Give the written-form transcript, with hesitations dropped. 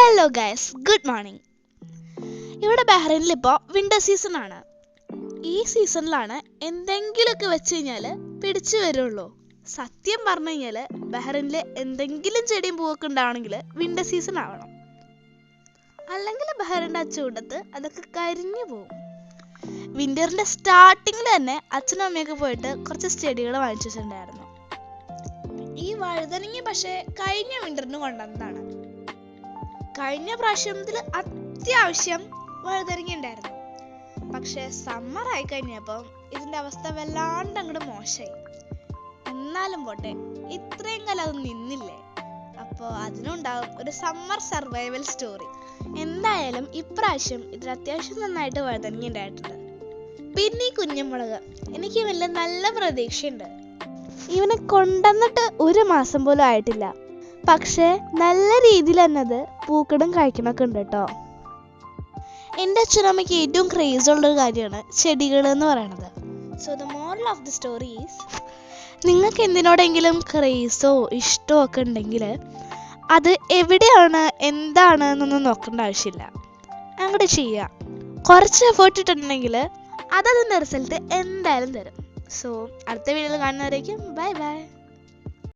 Hello guys, good morning. ഇവിടെ ബഹ്റൈനിൽ ഇപ്പോൾ winter season ആണ്. ഈ സീസണിലാണ് എന്തെങ്കിലുമൊക്കെ വെച്ച് കഴിഞ്ഞാൽ പിടിച്ചു വരുള്ളൂ. സത്യം പറഞ്ഞു കഴിഞ്ഞാൽ ബഹ്റൈനിൽ എന്തെങ്കിലും ചെടിയും പൂവൊക്കെ ഉണ്ടാവണമെങ്കിൽ വിൻ്റർ സീസൺ ആവണം, അല്ലെങ്കിൽ ബഹ്റൈൻ്റെ ചൂടത്ത് അതൊക്കെ കരിഞ്ഞു പോകും. വിൻ്ററിൻ്റെ സ്റ്റാർട്ടിങ്ങിൽ തന്നെ അച്ഛനും അമ്മയൊക്കെ പോയിട്ട് കുറച്ച് ചെടികൾ വാങ്ങിച്ചു വെച്ചിട്ടുണ്ടായിരുന്നു. ഈ വഴുതനങ്ങ പക്ഷേ കഴിഞ്ഞ വിൻ്ററിന് കൊണ്ടുവന്നതാണ്. കഴിഞ്ഞ പ്രാവശ്യത്തിൽ അത്യാവശ്യം വഴുതനങ്ങ ഉണ്ടായിരുന്നു. പക്ഷെ സമ്മർ ആയി കഴിഞ്ഞപ്പോൾ ഇതിൻ്റെ അവസ്ഥ വല്ലാണ്ട് അങ്ങോട്ട് മോശമായി. എന്നാലും പോട്ടെ, ഇത്രയും കാലം അത് നിന്നില്ലേ, അപ്പോൾ അതിനുണ്ടാവും ഒരു സമ്മർ സർവൈവൽ സ്റ്റോറി. എന്തായാലും ഇപ്രാവശ്യം ഇതിൽ അത്യാവശ്യം നന്നായിട്ട് വഴുതനങ്ങ ഉണ്ടായിട്ടുണ്ട്. പിന്നെ ഈ കുഞ്ഞുമുളക്, എനിക്ക് വലിയ നല്ല പ്രതീക്ഷയുണ്ട്. ഇവനെ കൊണ്ടുവന്നിട്ട് ഒരു മാസം പോലും ആയിട്ടില്ല, പക്ഷേ നല്ല രീതിയിൽ തന്നെ അത് പൂക്കടും കഴിക്കണമൊക്കെ ഉണ്ട് കേട്ടോ. എൻ്റെ അച്ഛനമ്മയ്ക്ക് ഏറ്റവും ക്രേസ് ഉള്ളൊരു കാര്യമാണ് ചെടികൾ എന്ന് പറയുന്നത്. So the moral of the story is, നിങ്ങൾക്ക് എന്തിനോടെങ്കിലും ക്രേസോ ഇഷ്ടമോ ഒക്കെ ഉണ്ടെങ്കിൽ അത് എവിടെയാണ് എന്താണ് എന്നൊന്നും നോക്കേണ്ട ആവശ്യമില്ല, അങ്ങോട്ട് ചെയ്യുക. കുറച്ച് എഫേർട്ട് ഇട്ടിട്ടുണ്ടെങ്കിൽ അതതിൻ്റെ റിസൾട്ട് എന്തായാലും തരും. സോ അടുത്ത വീഡിയോയിൽ കാണുന്നവരേക്കും ബൈ ബൈ.